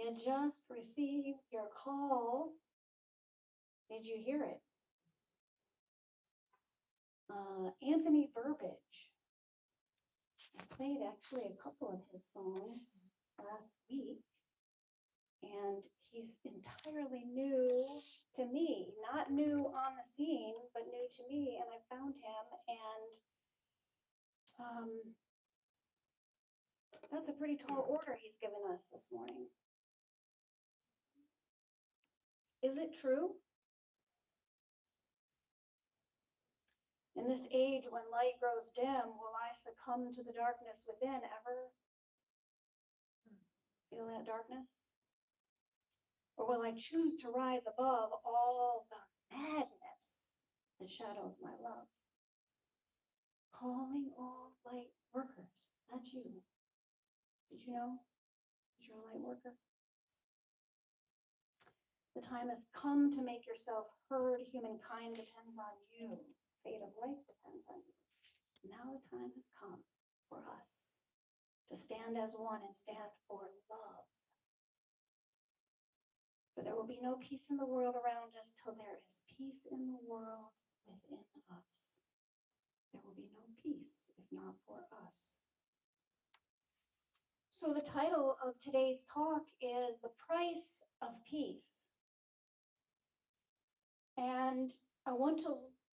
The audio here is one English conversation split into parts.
You just received your call. Did you hear it? Anthony Burbage. I played actually a couple of his songs last week, and he's entirely new to me. Not new on the scene, but new to me, and I found him, and that's a pretty tall order he's given us this morning. Is it true? In this age when light grows dim, will I succumb to the darkness within ever? Feel that darkness? Or will I choose to rise above all the madness that shadows my love? Calling all light workers. That's you. Did you know that you're a light worker? The time has come to make yourself heard. Humankind depends on you. Fate of life depends on you. Now the time has come for us to stand as one and stand for love. For there will be no peace in the world around us till there is peace in the world within us. There will be no peace if not for us. So the title of today's talk is The Price of Peace. And I want to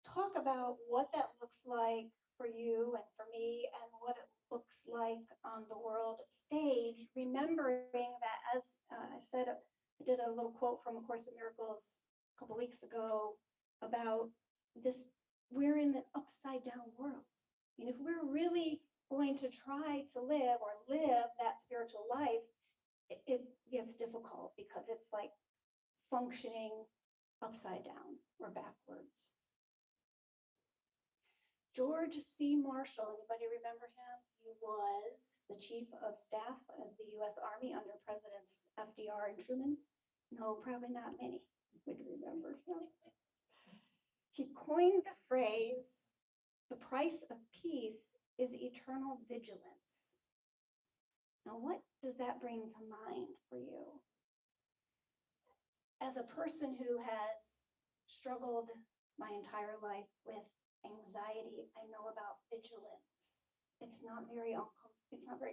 talk about what that looks like for you and for me, and what it looks like on the world stage, remembering that, as I said, I did a little quote from A Course in Miracles a couple weeks ago about this, we're in the upside down world. And if we're really going to try to live that spiritual life, it gets difficult because it's like functioning upside down or backwards. George C. Marshall, anybody remember him? He was the chief of staff of the U.S. Army under Presidents FDR and Truman. No, probably not many would remember him. He coined the phrase, the price of peace is eternal vigilance. Now, what does that bring to mind for you? As a person who has struggled my entire life with anxiety, I know about vigilance. It's not very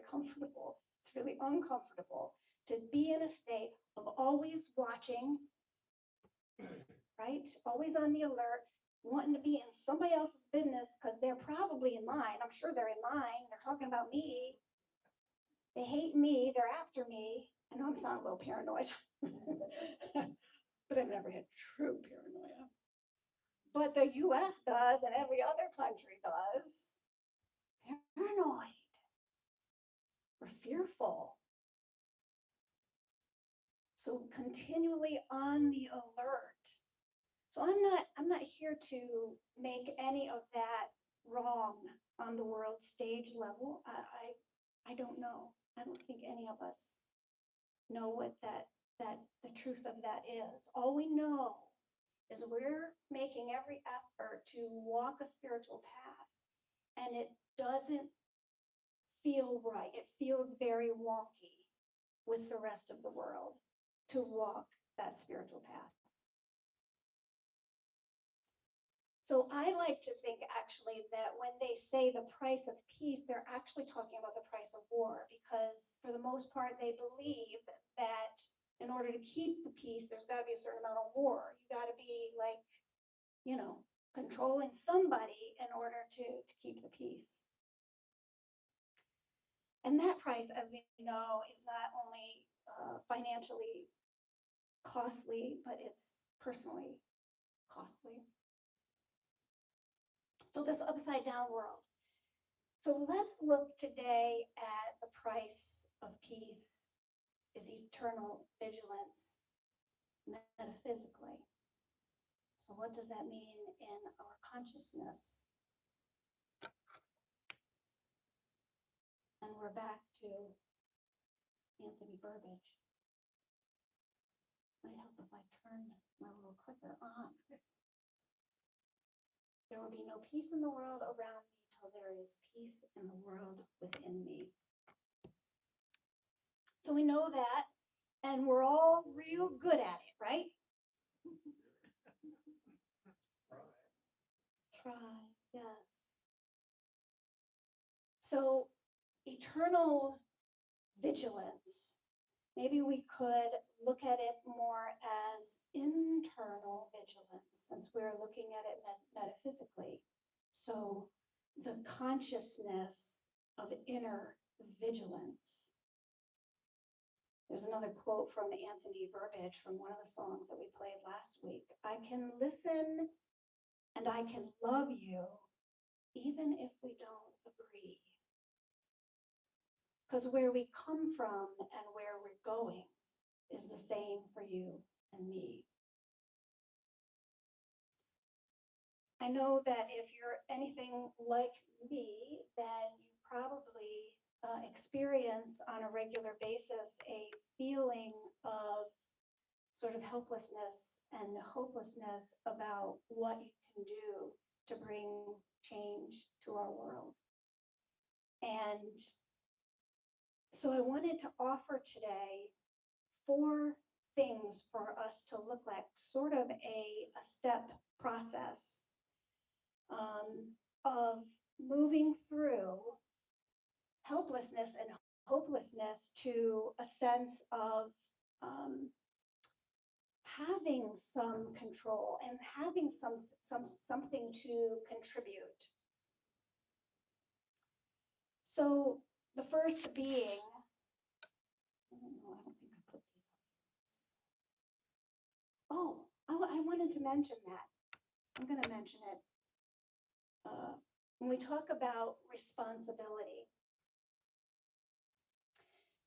comfortable. It's really uncomfortable to be in a state of always watching, right? Always on the alert, wanting to be in somebody else's business because they're probably in mine. I'm sure they're in mine. They're talking about me. They hate me. They're after me. I know I'm sounding a little paranoid, but I've never had true paranoia. But the US does, and every other country does. Paranoid. We're fearful. So continually on the alert. So I'm not here to make any of that wrong on the world stage level. I don't know. I don't think any of us know what that the truth of that is. All we know is we're making every effort to walk a spiritual path, and it doesn't feel right. It feels very wonky with the rest of the world to walk that spiritual path. So I like to think actually that when they say the price of peace, they're actually talking about the price of war, because for the most part, they believe that in order to keep the peace, there's got to be a certain amount of war. You got to be like, controlling somebody in order to keep the peace. And that price, as we know, is not only financially costly, but it's personally costly. So this upside down world. So let's look today at the price of peace is eternal vigilance metaphysically. So what does that mean in our consciousness? And we're back to Anthony Burbage. Might help if I turn my little clicker on. There will be no peace in the world around me till there is peace in the world within me. So we know that And we're all real good at it, right? Try, yes. So, eternal vigilance. Maybe we could look at it more as internal vigilance, since we're looking at it metaphysically. So, the consciousness of inner vigilance. There's another quote from Anthony Burbidge from one of the songs that we played last week. I can listen and I can love you even if we don't agree. Because where we come from and where we're going is the same for you and me. I know that if you're anything like me, then you probably experience on a regular basis a feeling of sort of helplessness and hopelessness about what you can do to bring change to our world. And so I wanted to offer today 4 things for us to look like, sort of a step process of moving through helplessness and hopelessness to a sense of having some control and having something to contribute. So the first being, I don't think I put these up. Oh, I wanted to mention that. I'm going to mention it. When we talk about responsibility,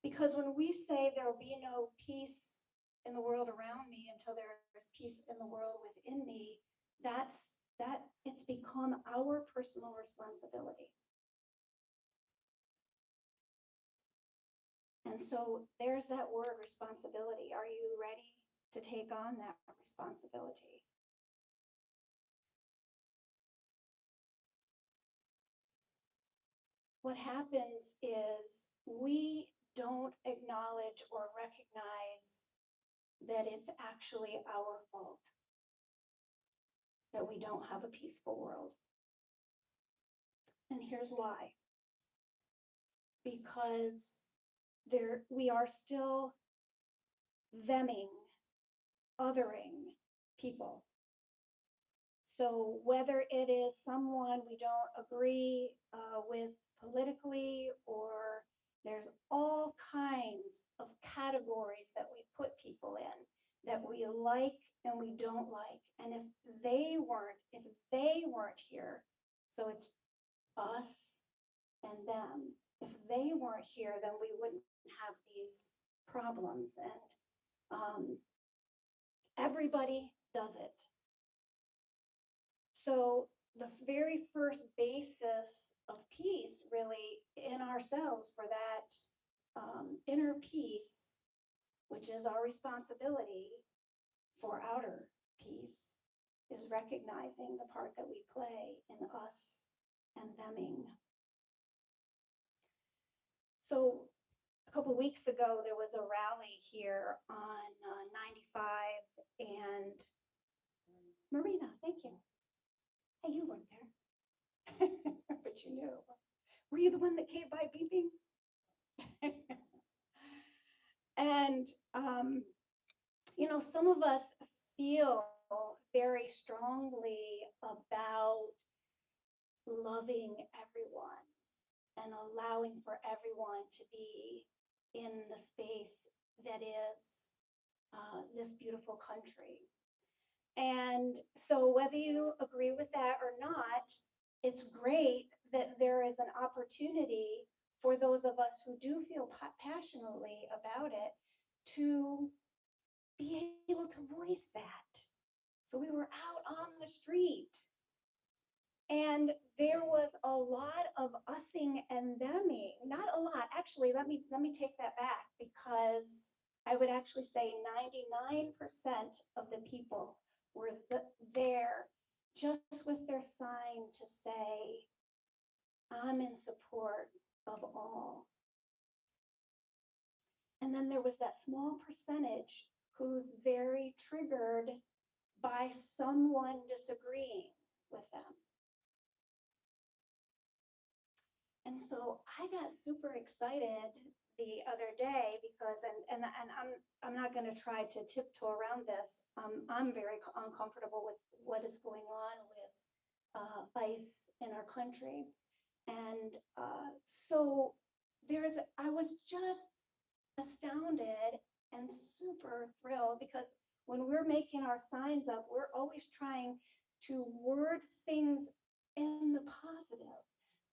because when we say there will be no peace in the world around me until there is peace in the world within me, that it's become our personal responsibility. And so there's that word, responsibility. Are you ready to take on that responsibility? What happens is we don't acknowledge or recognize that it's actually our fault that we don't have a peaceful world. And here's why. Because we are still theming, othering people. So whether it is someone we don't agree with politically, or there's all kinds of categories that we put people in that we like and we don't like. And if they weren't here, so it's us and them. If they weren't here, then we wouldn't have these problems. And everybody does it. So the very first basis of peace, really, in ourselves for that inner peace, which is our responsibility for outer peace, is recognizing the part that we play in us and theming. So a couple of weeks ago, there was a rally here on 95, and Marina, thank you. Hey, you weren't there, but you knew. Were you the one that came by beeping? And, some of us feel very strongly about loving everyone and allowing for everyone to be in the space that is this beautiful country. And so whether you agree with that or not, it's great that there is an opportunity for those of us who do feel passionately about it to be able to voice that. So we were out on the street, and there was a lot of ussing and theming. Not a lot, actually. Let me take that back, because I would actually say 99% of the people were there just with their sign to say, I'm in support of all. And then there was that small percentage who's very triggered by someone disagreeing with them. And so I got super excited the other day because, and I'm not going to try to tiptoe around this. I'm very uncomfortable with what is going on with ICE in our country. And so I was just astounded and super thrilled because when we're making our signs up, we're always trying to word things in the positive.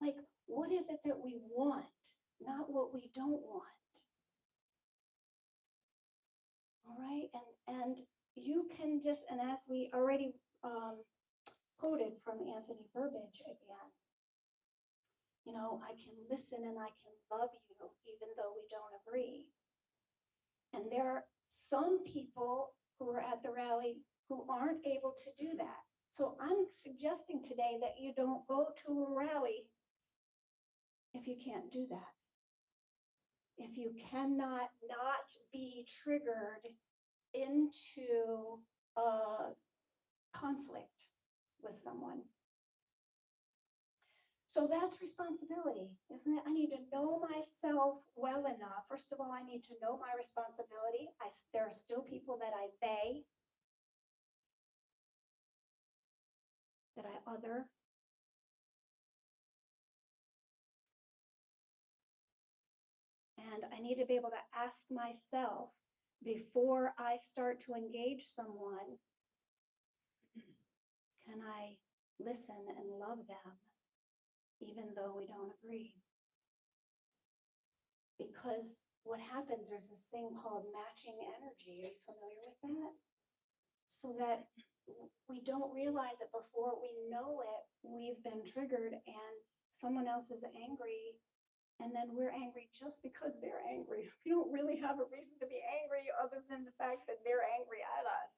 Like, what is it that we want, not what we don't want? All right, and you can just, and as we already quoted from Anthony Burbidge again, I can listen and I can love you even though we don't agree. And there are some people who are at the rally who aren't able to do that. So I'm suggesting today that you don't go to a rally if you can't do that. If you cannot not be triggered into a conflict with someone. So that's responsibility, isn't it? I need to know myself well enough. First of all, I need to know my responsibility. There are still people that I other. And I need to be able to ask myself before I start to engage someone, can I listen and love them even though we don't agree? Because what happens, there's this thing called matching energy. Are you familiar with that? So that we don't realize it before we know it, we've been triggered and someone else is angry, and then we're angry just because they're angry. We don't really have a reason to be angry other than the fact that they're angry at us.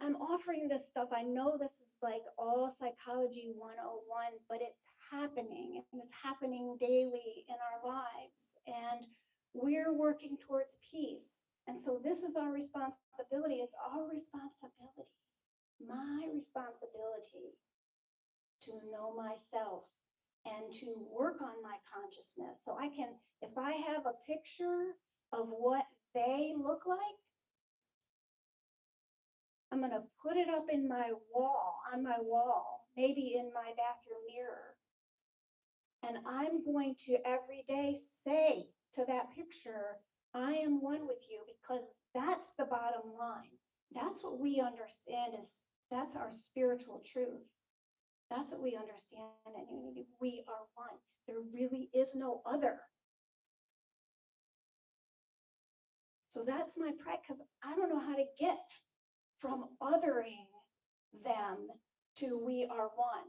I'm offering this stuff. I know this is like all psychology 101, but it's happening, and it's happening daily in our lives, and we're working towards peace. And so this is our responsibility. It's our responsibility, my responsibility, to know myself and to work on my consciousness. So I can, if I have a picture of what they look like, I'm going to put it up in my wall, on my wall, maybe in my bathroom mirror. And I'm going to every day say to that picture, I am one with you, because that's the bottom line. That's what we understand that's our spiritual truth. That's what we understand in unity. We are one. There really is no other. So that's my pride, because I don't know how to get from othering them to we are one.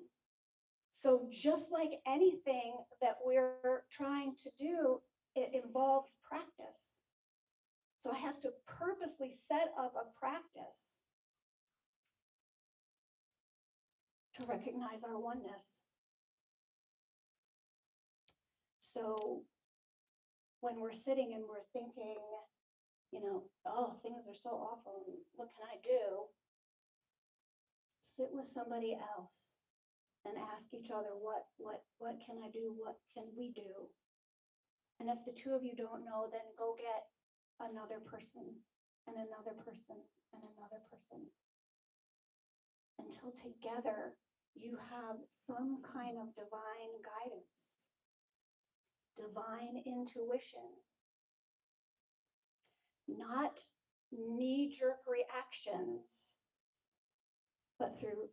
So just like anything that we're trying to do, it involves practice. So I have to purposely set up a practice to recognize our oneness. So when we're sitting and we're thinking, oh, things are so awful, what can I do? Sit with somebody else and ask each other, what can I do? What can we do? And if the two of you don't know, then go get another person and another person and another person, until together you have some kind of divine guidance, divine intuition, not knee-jerk reactions, but through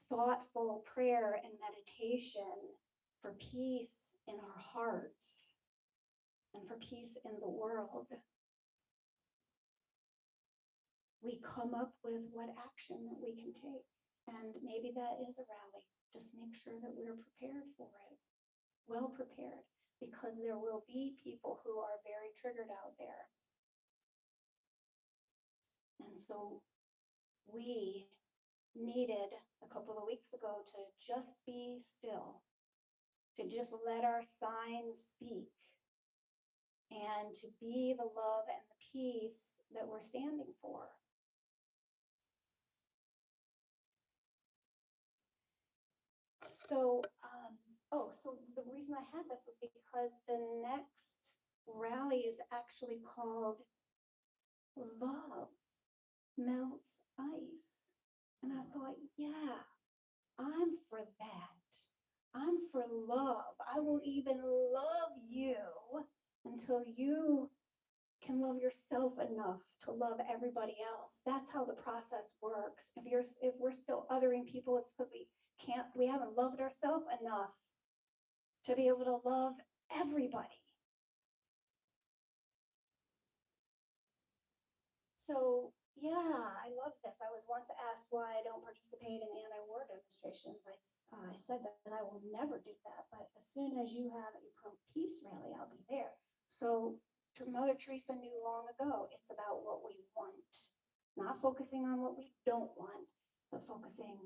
thoughtful prayer and meditation for peace in our hearts and for peace in the world, we come up with what action that we can take. And maybe that is a rally. Just make sure that we're prepared for it, well prepared, because there will be people who are very triggered out there. And so we needed a couple of weeks ago to just be still to just let our signs speak and to be the love and the peace that we're standing for. So, so the reason I had this was because the next rally is actually called Love Melts Ice. And I thought, yeah, I'm for that. I'm for love. I will even love you until you can love yourself enough to love everybody else. That's how the process works. If we're still othering people, it's because we haven't loved ourselves enough to be able to love everybody. So yeah, I love this. I was once asked why I don't participate in anti-war demonstrations. I said that I will never do that, but as soon as you have a pro-peace rally, I'll be there. So Mother Teresa knew long ago, it's about what we want, not focusing on what we don't want, but focusing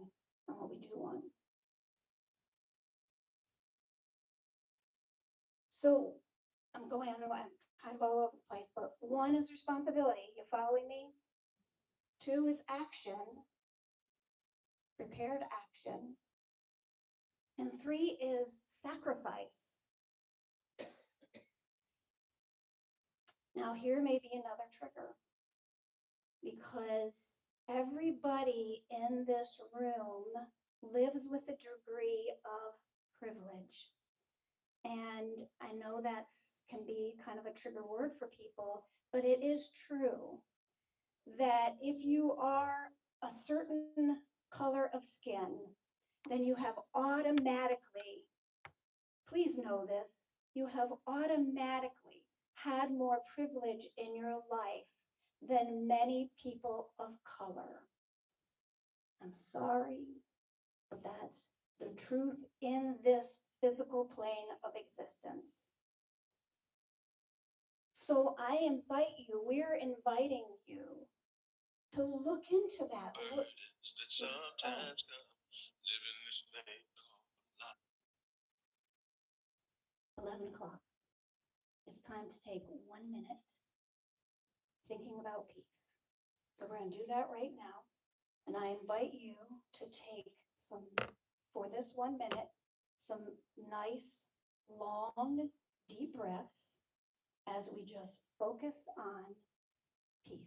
on what we do want. So I'm kind of all over the place, but 1 is responsibility. You following me? 2 is action, prepared action. And 3 is sacrifice. Now, here may be another trigger because everybody in this room lives with a degree of privilege. And I know that can be kind of a trigger word for people, but it is true that if you are a certain color of skin, then you have automatically, please know this, you have automatically had more privilege in your life than many people of color. I'm sorry, but that's the truth in this physical plane of existence. So I invite you, we're inviting you to look into that. Sometimes living this thing called life. 11 o'clock. It's time to take 1 minute thinking about peace. So we're going to do that right now. And I invite you to take for this 1 minute, some nice, long, deep breaths as we just focus on peace.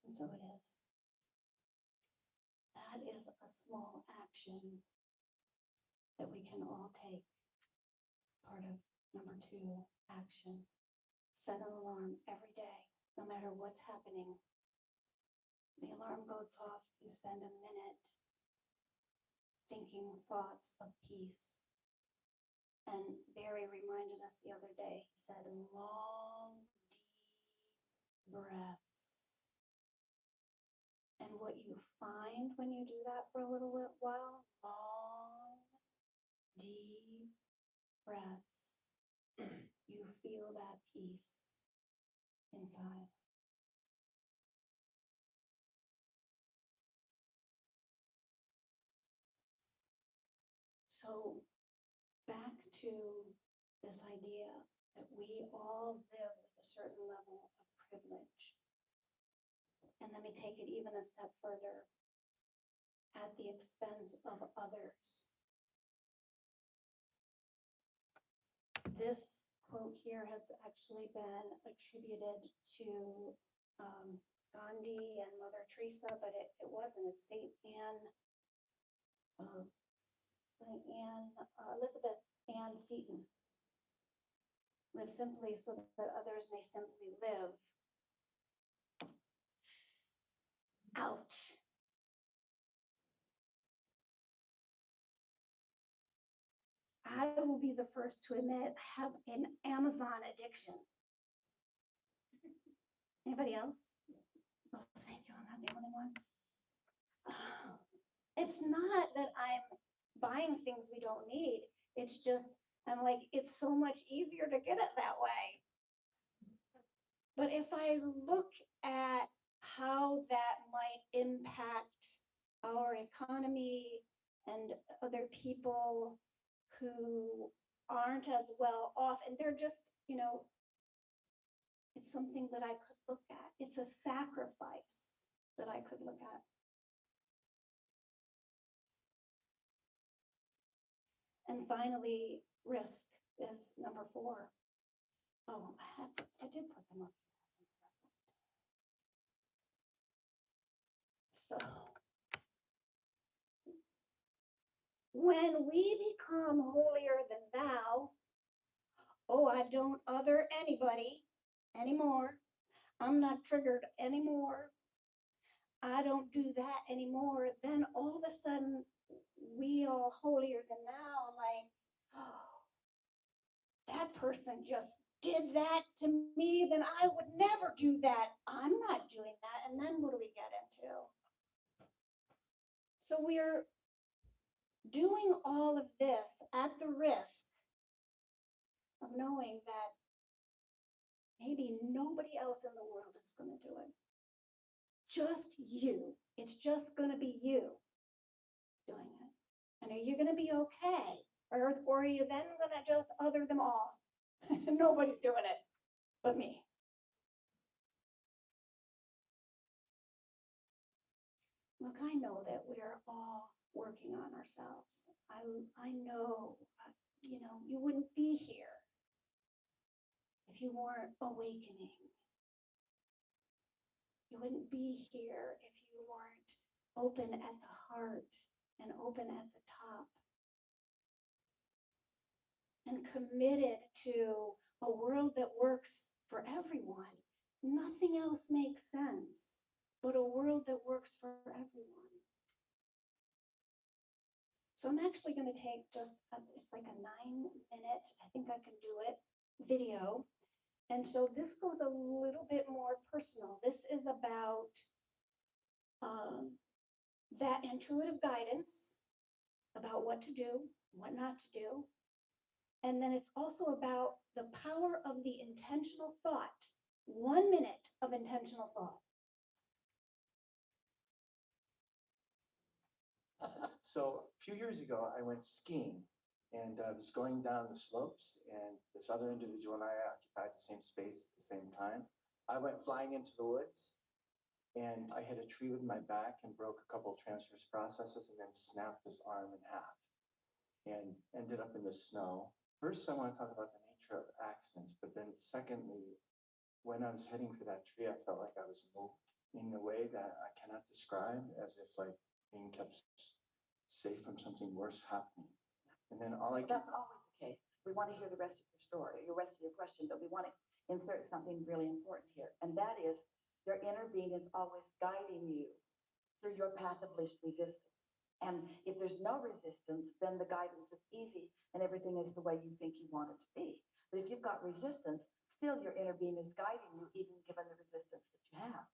And so it is. That is a small action that we can all take. Part of number 2, action. Set an alarm every day, no matter what's happening. The alarm goes off, you spend a minute thinking thoughts of peace. And Barry reminded us the other day, he said, long, deep breaths. And what you find when you do that for a little while, long, deep breaths, you feel that peace inside. So back to this idea that we all live with a certain level of privilege. And let me take it even a step further. at the expense of others. This quote here has actually been attributed to Gandhi and Mother Teresa, but it wasn't. It's Elizabeth Ann Seton. Live simply so that others may simply live. Ouch. I will be the first to admit I have an Amazon addiction. Anybody else? Oh, thank you. I'm not the only one. It's not that I'm buying things we don't need. It's just, I'm like, it's so much easier to get it that way. But if I look at how that might impact our economy and other people who aren't as well off, and they're just, it's something that I could look at. It's a sacrifice that I could look at. And finally, risk is number 4. Oh, I did put them up here. So, when we become holier than thou, oh, I don't other anybody anymore. I'm not triggered anymore. I don't do that anymore. Then all of a sudden, we all holier than thou, like, oh, that person just did that to me, then I would never do that. I'm not doing that. And then what do we get into? So we're doing all of this at the risk of knowing that maybe nobody else in the world is going to do it. Just you. It's just going to be you doing it. And are you going to be okay? Or are you then going to just other them all? Nobody's doing it but me. Look, I know that we're all working on ourselves. I know, you wouldn't be here if you weren't awakening. You wouldn't be here if you weren't open at the heart and open at the top. And committed to a world that works for everyone. Nothing else makes sense but a world that works for everyone. So I'm actually going to take it's like a 9-minute, I think I can do it, video. And so this goes a little bit more personal. This is about that intuitive guidance about what to do, what not to do. And then it's also about the power of the intentional thought. 1 minute of intentional thought. So a few years ago, I went skiing and I was going down the slopes, and this other individual and I occupied the same space at the same time. I went flying into the woods and I hit a tree with my back and broke a couple of transverse processes and then snapped his arm in half and ended up in the snow. First, I want to talk about the nature of accidents, but then secondly, when I was heading for that tree, I felt like I was moved in a way that I cannot describe, as if like being kept safe from something worse happening. And then all I That's always the case. We want to hear the rest of your story, the rest of your question, but we want to insert something really important here. And that is your inner being is always guiding you through your path of least resistance. And if there's no resistance, then the guidance is easy and everything is the way you think you want it to be. But if you've got resistance, still your inner being is guiding you, even given the resistance that you have.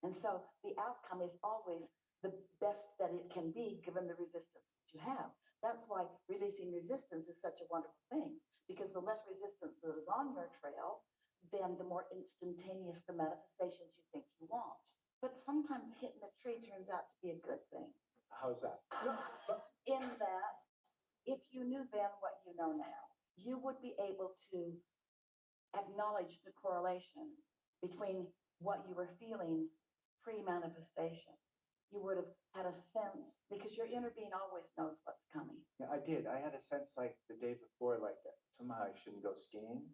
And so the outcome is always the best that it can be, given the resistance that you have. That's why releasing resistance is such a wonderful thing, because the less resistance that is on your trail, then the more instantaneous the manifestations you think you want. But sometimes hitting a tree turns out to be a good thing. How's that? In that, if you knew then what you know now, you would be able to acknowledge the correlation between what you were feeling pre-manifestation. you would have had a sense, because your inner being always knows what's coming. Yeah, I did. I had a sense like the day before, like that somehow I shouldn't go skiing.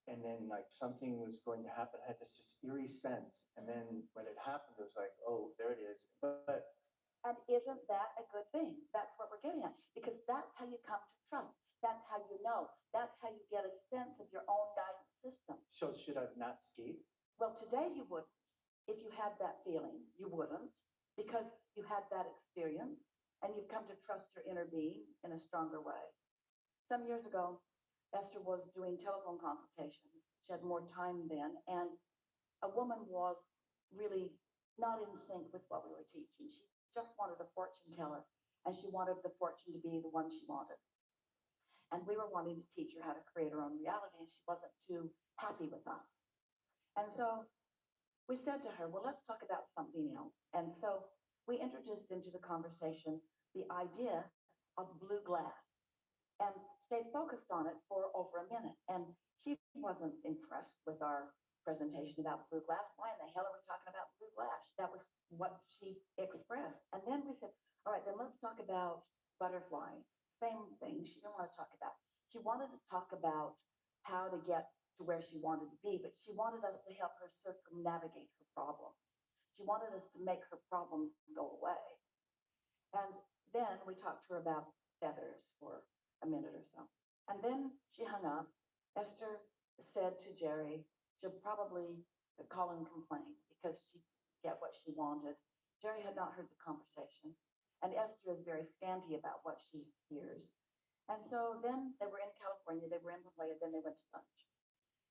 And then like something was going to happen. I had this just eerie sense. And then when it happened, it was like, oh, there it is. But And isn't that a good thing? That's what we're getting at, because that's how you come to trust. That's how you know. That's how you get a sense of your own guidance system. so should I not ski? Well, today you wouldn't. If you had that feeling, you wouldn't, because you had that experience and you've come to trust your inner being in a stronger way. Some years ago, Esther was doing telephone consultations. She had more time then, and a woman was really not in sync with what we were teaching. She just wanted a fortune teller, and she wanted the fortune to be the one she wanted. And we were wanting to teach her how to create her own reality, and she wasn't too happy with us. And so we said to her, well, let's talk about something else. And so we introduced into the conversation the idea of blue glass and stayed focused on it for over a minute. And she wasn't impressed with our presentation about blue glass. Why in the hell are we talking about blue glass? That was what she expressed. And then we said, all right, then let's talk about butterflies. Same thing. She didn't want to talk about. She wanted to talk about how to get to where she wanted to be, but she wanted us to help her circumnavigate her problems. She wanted us to make her problems go away. And then we talked to her about feathers for a minute or so. And then she hung up. Esther said to Jerry, she'll probably call and complain because she get what she wanted. Jerry had not heard the conversation, and Esther is very scanty about what she hears. And so then they were in California, they were in La Jolla, then they went to lunch.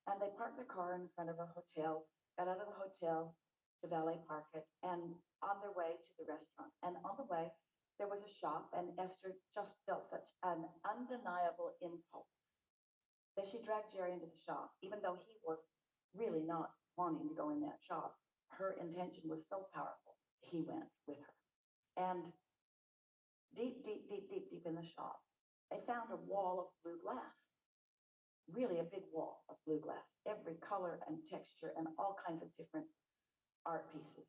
And they parked their car in front of a hotel, got out of the hotel to valet park it, and on their way to the restaurant. And on the way, there was a shop, and Esther just felt such an undeniable impulse that she dragged Jerry into the shop, even though he was really not wanting to go in that shop. Her intention was so powerful, he went with her. And deep, deep, deep, deep, deep in the shop, they found a wall of blue glass, really a big wall of blue glass, every color and texture and all kinds of different art pieces.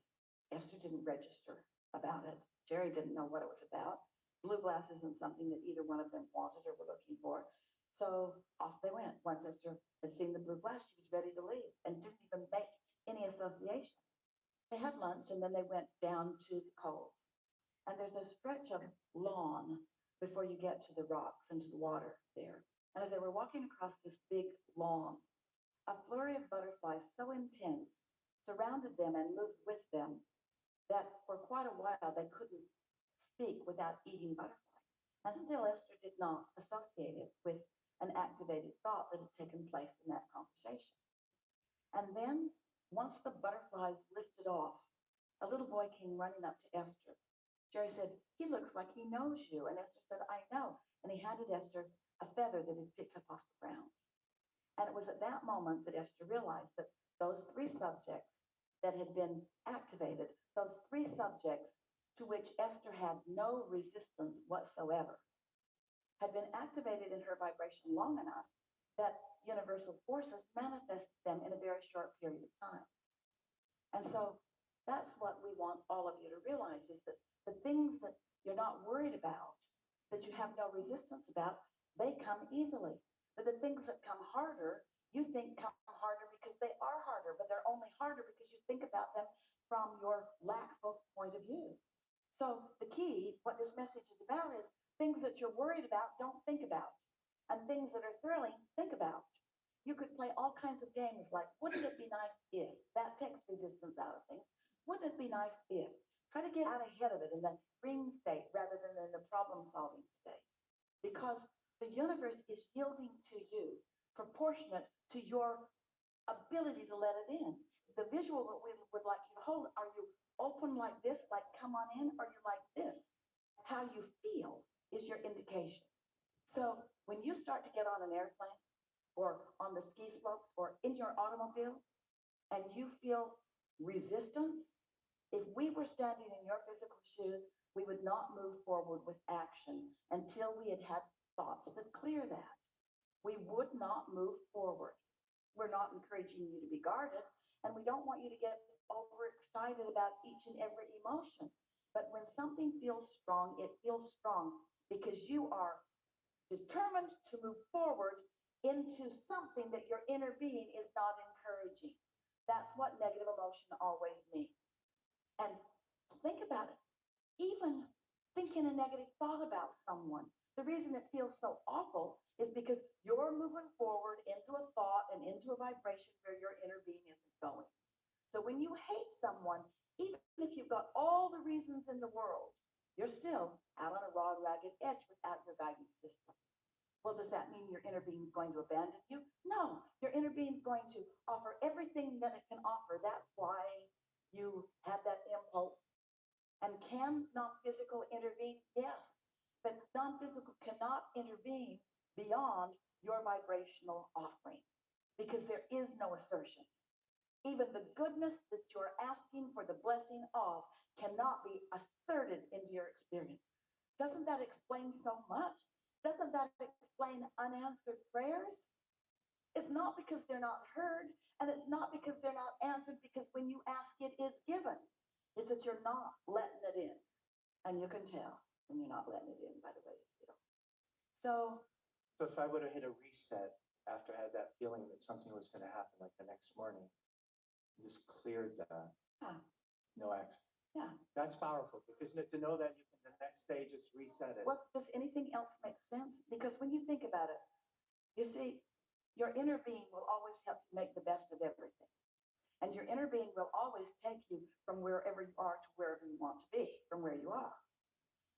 Esther didn't register about it. Jerry didn't know what it was about. Blue glass isn't something that either one of them wanted or were looking for. So off they went. Once Esther had seen the blue glass, she was ready to leave and didn't even make any association. They had lunch and then they went down to the cove. And there's a stretch of lawn before you get to the rocks and to the water there. And as they were walking across this big lawn, a flurry of butterflies so intense surrounded them and moved with them that for quite a while they couldn't speak without eating butterflies. And still Esther did not associate it with an activated thought that had taken place in that conversation. And then once the butterflies lifted off, a little boy came running up to Esther. Jerry said, he looks like he knows you. And Esther said, I know. And he handed Esther a feather that he'd picked up off the ground. And it was at that moment that Esther realized that those three subjects that had been activated, those three subjects to which Esther had no resistance whatsoever, had been activated in her vibration long enough that universal forces manifested them in a very short period of time. And so that's what we want all of you to realize, is that the things that you're not worried about, that you have no resistance about, they come easily. But the things that come harder, you think come harder because they are harder, but they're only harder because you think about them from your lack-ful point of view. So the key, what this message is about, is things that you're worried about, don't think about. And things that are thrilling, think about. You could play all kinds of games like, wouldn't it be nice if? That takes resistance out of things. Wouldn't it be nice if? Try to get out ahead of it in the dream state rather than in the problem-solving state. Because the universe is yielding to you proportionate to your ability to let it in. The visual that we would like you to hold, are you open like this, like come on in, or are you like this? How you feel is your indication. So when you start to get on an airplane or on the ski slopes or in your automobile and you feel resistance, if we were standing in your physical shoes, we would not move forward with action until we had had thoughts that clear that. We would not move forward. We're not encouraging you to be guarded, and we don't want you to get overexcited about each and every emotion. But when something feels strong, it feels strong because you are determined to move forward into something that your inner being is not encouraging. That's what negative emotion always means. And think about it. Even thinking a negative thought about someone, the reason it feels so awful is because you're moving forward into a thought and into a vibration where your inner being isn't going. So when you hate someone, even if you've got all the reasons in the world, you're still out on a raw, ragged edge without your guidance system. Well, does that mean your inner being is going to abandon you? No, your inner being is going to offer everything that it can offer. That's why you have that impulse. And can non-physical intervene? Yes, but non-physical cannot intervene beyond your vibrational offering because there is no assertion. Even the goodness that you're asking for the blessing of cannot be asserted into your experience. Doesn't that explain so much? Doesn't that explain unanswered prayers? It's not because they're not heard, and it's not because they're not answered, because when you ask, it is given. It's that you're not letting it in. And you can tell when you're not letting it in by the way you feel. So if I would have hit a reset after I had that feeling that something was going to happen, like the next morning, just cleared that, no accident. Yeah. That's powerful because to know that you can the next day just reset it. Well, does anything else make sense? Because when you think about it, you see, your inner being will always help you make the best of everything. And your inner being will always take you from wherever you are to wherever you want to be, from where you are.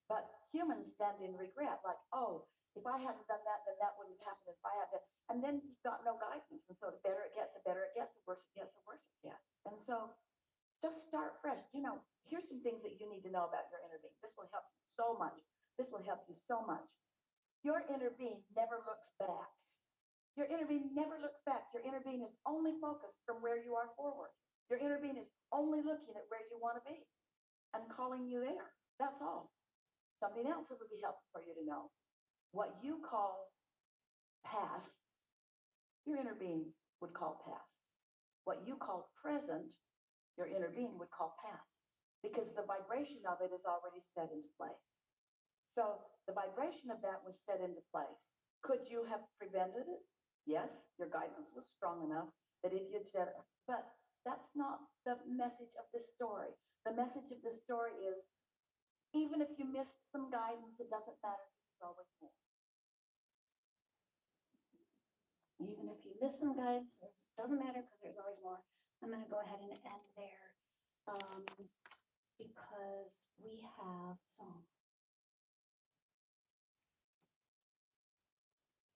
But humans stand in regret, like, oh, if I hadn't done that, then that wouldn't happen if I had that. And then you've got no guidance. And so the better it gets, the better it gets, the worse it gets, the worse it gets. And so just start fresh. You know, here's some things that you need to know about your inner being. This will help you so much. This will help you so much. Your inner being never looks back. Your inner being never looks back. Your inner being is only focused from where you are forward. Your inner being is only looking at where you want to be and calling you there. That's all. Something else that would be helpful for you to know. What you call past, your inner being would call past. What you call present, your inner being would call past, because the vibration of it is already set into place. So the vibration of that was set into place. Could you have prevented it? Yes, your guidance was strong enough that if you'd said, but that's not the message of this story. The message of this story is, even if you missed some guidance, it doesn't matter. There's always more. Even if you miss some guides, it doesn't matter because there's always more. I'm going to go ahead and end there because we have song.